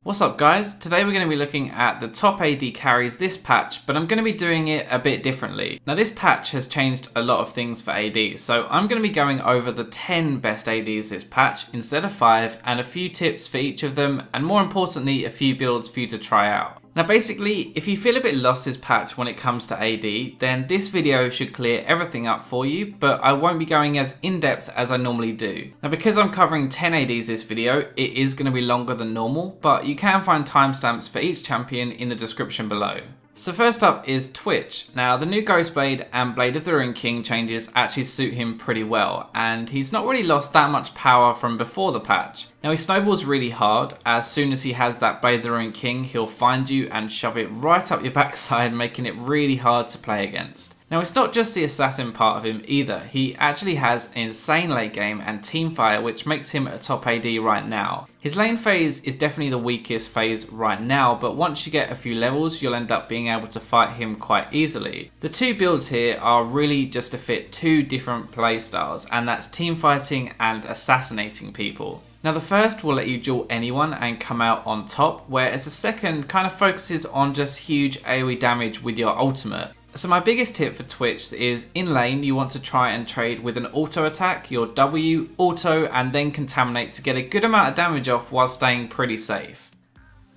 What's up guys? Today we're going to be looking at the top AD carries this patch, but I'm going to be doing it a bit differently. Now this patch has changed a lot of things for AD, so I'm going to be going over the 10 best ADs this patch instead of 5, and a few tips for each of them, and more importantly a few builds for you to try out. Now basically, if you feel a bit lost this patch when it comes to AD, then this video should clear everything up for you, but I won't be going as in-depth as I normally do. Now because I'm covering 10 ADs this video, it is going to be longer than normal, but you can find timestamps for each champion in the description below. So first up is Twitch. Now the new Ghostblade and Blade of the Ruined King changes actually suit him pretty well, and he's not really lost that much power from before the patch. Now he snowballs really hard. As soon as he has that Blade of the Ruined King, he'll find you and shove it right up your backside, making it really hard to play against. Now it's not just the assassin part of him either, he actually has an insane late game and teamfire, which makes him a top AD right now. His lane phase is definitely the weakest phase right now, but once you get a few levels you'll end up being able to fight him quite easily. The two builds here are really just to fit two different playstyles, and that's teamfighting and assassinating people. Now the first will let you duel anyone and come out on top, whereas the second kind of focuses on just huge AoE damage with your ultimate. So my biggest tip for Twitch is in lane you want to try and trade with an auto attack, your W, auto, and then contaminate to get a good amount of damage off while staying pretty safe.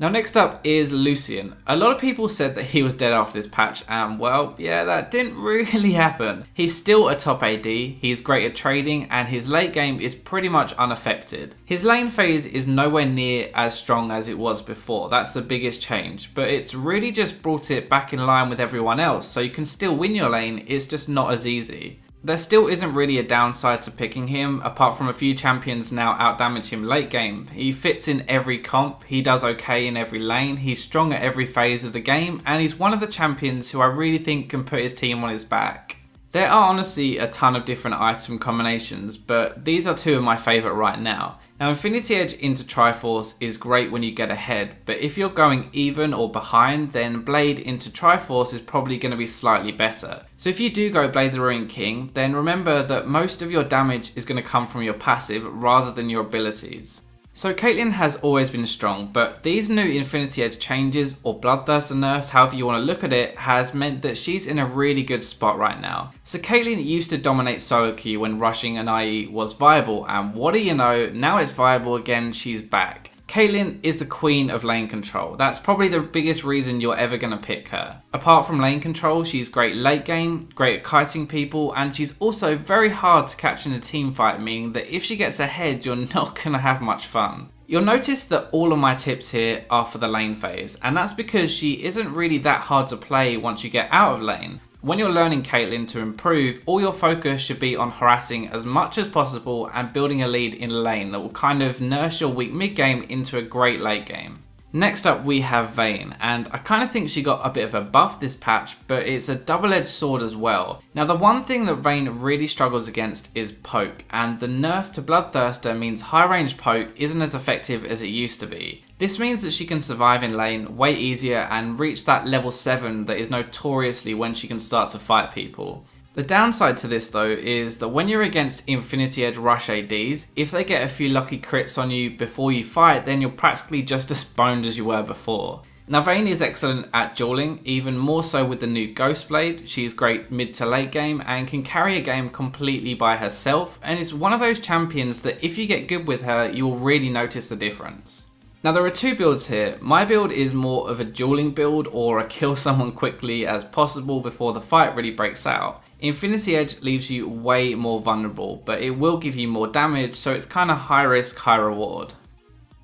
Now next up is Lucian. A lot of people said that he was dead after this patch, and well, yeah, that didn't really happen. He's still a top AD, he's great at trading, and his late game is pretty much unaffected. His lane phase is nowhere near as strong as it was before, that's the biggest change, but it's really just brought it back in line with everyone else, so you can still win your lane, it's just not as easy. There still isn't really a downside to picking him, apart from a few champions now outdamage him late game. He fits in every comp, he does okay in every lane, he's strong at every phase of the game, and he's one of the champions who I really think can put his team on his back. There are honestly a ton of different item combinations, but these are two of my favourite right now. Now Infinity Edge into Triforce is great when you get ahead, but if you're going even or behind, then Blade into Triforce is probably going to be slightly better. So if you do go Blade of the Ruined King, then remember that most of your damage is going to come from your passive rather than your abilities. So Caitlyn has always been strong, but these new Infinity Edge changes, or Bloodthirster nerfs, however you want to look at it, has meant that she's in a really good spot right now. So Caitlyn used to dominate solo queue when rushing an IE was viable, and what do you know, now it's viable again, she's back. Caitlyn is the queen of lane control. That's probably the biggest reason you're ever going to pick her. Apart from lane control, she's great late game, great at kiting people, and she's also very hard to catch in a team fight, meaning that if she gets ahead, you're not going to have much fun. You'll notice that all of my tips here are for the lane phase, and that's because she isn't really that hard to play once you get out of lane. When you're learning Caitlyn to improve, all your focus should be on harassing as much as possible and building a lead in lane that will kind of nurse your weak mid game into a great late game. Next up we have Vayne, and I kind of think she got a bit of a buff this patch, but it's a double-edged sword as well. Now the one thing that Vayne really struggles against is poke, and the nerf to Bloodthirster means high range poke isn't as effective as it used to be. This means that she can survive in lane way easier and reach that level 7 that is notoriously when she can start to fight people. The downside to this though is that when you're against Infinity Edge rush ADs, if they get a few lucky crits on you before you fight, then you're practically just as boned as you were before. Now Vayne is excellent at dueling, even more so with the new Ghostblade. She's great mid to late game and can carry a game completely by herself, and is one of those champions that if you get good with her, you will really notice the difference. Now there are two builds here. My build is more of a dueling build, or a kill someone quickly as possible before the fight really breaks out. Infinity Edge leaves you way more vulnerable, but it will give you more damage, so it's kind of high risk, high reward.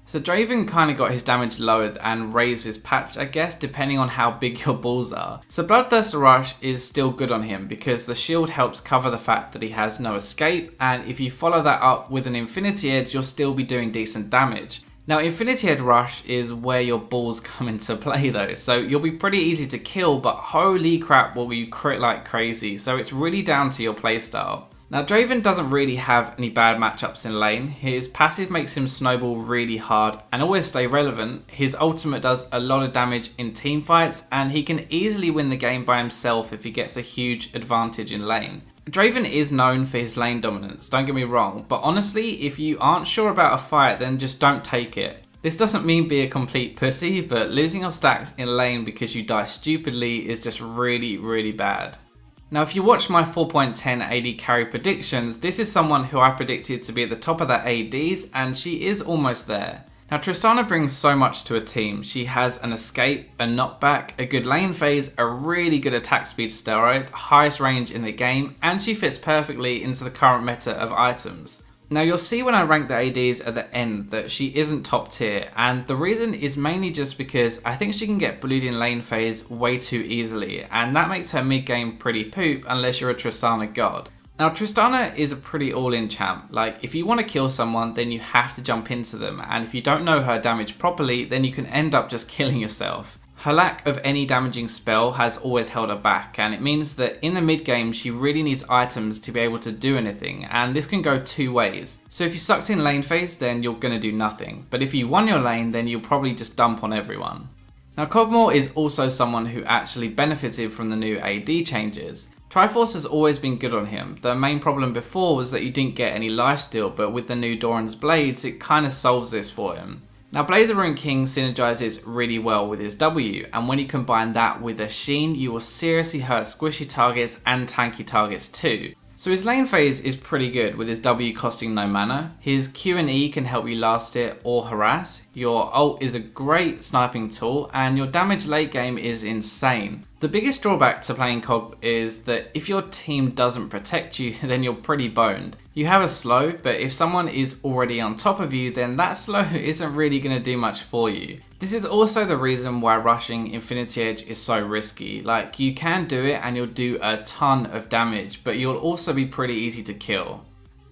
So Draven kind of got his damage lowered and raised his patch, I guess, depending on how big your balls are. So Bloodthirster Rush is still good on him because the shield helps cover the fact that he has no escape, and if you follow that up with an Infinity Edge, you'll still be doing decent damage. Now Infinity Edge Rush is where your balls come into play though, so you'll be pretty easy to kill, but holy crap will you crit like crazy, so it's really down to your playstyle. Now Draven doesn't really have any bad matchups in lane. His passive makes him snowball really hard and always stay relevant. His ultimate does a lot of damage in team fights, and he can easily win the game by himself if he gets a huge advantage in lane. Draven is known for his lane dominance, don't get me wrong, but honestly, if you aren't sure about a fight, then just don't take it. This doesn't mean be a complete pussy, but losing your stacks in lane because you die stupidly is just really bad. Now if you watch my 4.10 AD carry predictions, this is someone who I predicted to be at the top of the ADs, and she is almost there. Now Tristana brings so much to a team. She has an escape, a knockback, a good lane phase, a really good attack speed steroid, highest range in the game, and she fits perfectly into the current meta of items. Now you'll see when I rank the ADs at the end that she isn't top tier, and the reason is mainly just because I think she can get bullied in lane phase way too easily, and that makes her mid game pretty poop unless you're a Tristana god. Now Tristana is a pretty all-in champ. Like if you want to kill someone, then you have to jump into them, and if you don't know her damage properly, then you can end up just killing yourself. Her lack of any damaging spell has always held her back, and it means that in the mid game she really needs items to be able to do anything, and this can go two ways. So if you sucked in lane phase, then you're gonna do nothing, but if you won your lane, then you'll probably just dump on everyone. Now Kog'Maw is also someone who actually benefited from the new AD changes. Triforce has always been good on him. The main problem before was that you didn't get any lifesteal, but with the new Doran's Blades it kinda solves this for him. Now Blade of the Ruined King synergizes really well with his W, and when you combine that with a Sheen, you will seriously hurt squishy targets and tanky targets too. So his lane phase is pretty good with his W costing no mana, his Q and E can help you last it or harass, your ult is a great sniping tool, and your damage late game is insane. The biggest drawback to playing Kog is that if your team doesn't protect you, then you're pretty boned. You have a slow, but if someone is already on top of you, then that slow isn't really going to do much for you. This is also the reason why rushing Infinity Edge is so risky. Like, you can do it and you'll do a ton of damage, but you'll also be pretty easy to kill.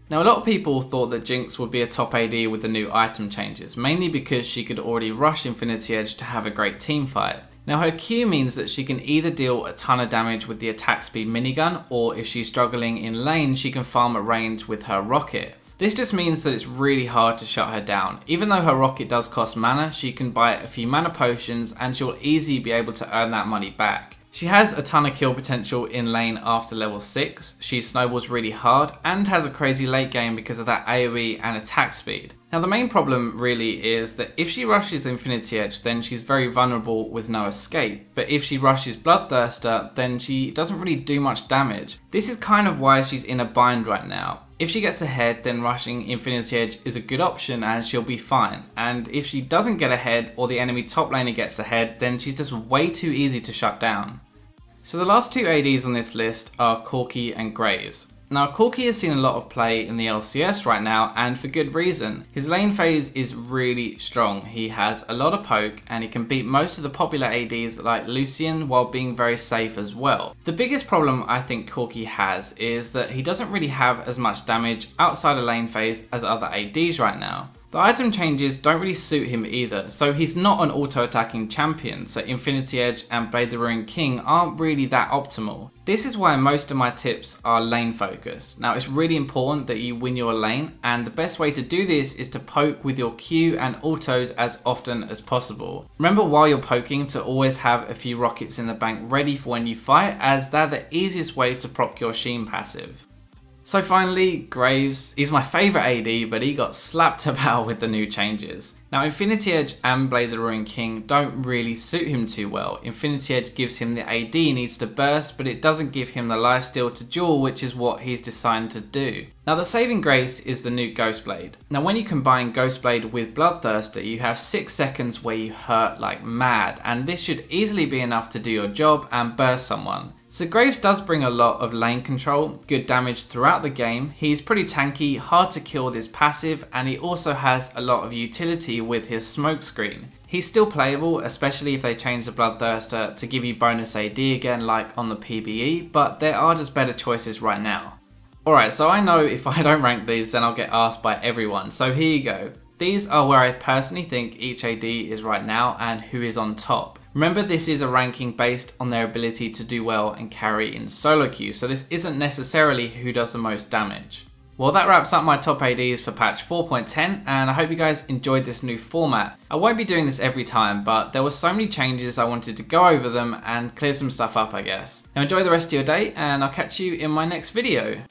Now a lot of people thought that Jinx would be a top AD with the new item changes, mainly because she could already rush Infinity Edge to have a great team fight. Now her Q means that she can either deal a ton of damage with the attack speed minigun, or if she's struggling in lane, she can farm at range with her rocket. This just means that it's really hard to shut her down. Even though her rocket does cost mana, she can buy a few mana potions and she'll easily be able to earn that money back. She has a ton of kill potential in lane after level 6, she snowballs really hard, and has a crazy late game because of that AoE and attack speed. Now the main problem really is that if she rushes Infinity Edge, then she's very vulnerable with no escape, but if she rushes Bloodthirster, then she doesn't really do much damage. This is kind of why she's in a bind right now. If she gets ahead, then rushing Infinity Edge is a good option and she'll be fine. And if she doesn't get ahead, or the enemy top laner gets ahead, then she's just way too easy to shut down. So the last two ADs on this list are Corki and Graves. Now Corki has seen a lot of play in the LCS right now, and for good reason. His lane phase is really strong. He has a lot of poke and he can beat most of the popular ADs like Lucian while being very safe as well. The biggest problem I think Corki has is that he doesn't really have as much damage outside of lane phase as other ADs right now. The item changes don't really suit him either, so he's not an auto-attacking champion, so Infinity Edge and Blade of the Ruined King aren't really that optimal. This is why most of my tips are lane focused. Now it's really important that you win your lane, and the best way to do this is to poke with your Q and autos as often as possible. Remember while you're poking to always have a few rockets in the bank ready for when you fight, as they're the easiest way to proc your Sheen passive. So finally, Graves. He's my favourite AD, but he got slapped about with the new changes. Now Infinity Edge and Blade of the Ruined King don't really suit him too well. Infinity Edge gives him the AD needs to burst, but it doesn't give him the lifesteal to duel, which is what he's designed to do. Now the saving grace is the new Ghostblade. Now when you combine Ghostblade with Bloodthirster, you have 6 seconds where you hurt like mad, and this should easily be enough to do your job and burst someone. So Graves does bring a lot of lane control, good damage throughout the game, he's pretty tanky, hard to kill with his passive, and he also has a lot of utility with his smoke screen. He's still playable, especially if they change the Bloodthirster to give you bonus AD again like on the PBE, but there are just better choices right now. Alright, so I know if I don't rank these then I'll get asked by everyone, so here you go. These are where I personally think each AD is right now and who is on top. Remember, this is a ranking based on their ability to do well and carry in solo queue, so this isn't necessarily who does the most damage. Well, that wraps up my top ADs for patch 4.10, and I hope you guys enjoyed this new format. I won't be doing this every time, but there were so many changes I wanted to go over them and clear some stuff up, I guess. Now enjoy the rest of your day, and I'll catch you in my next video.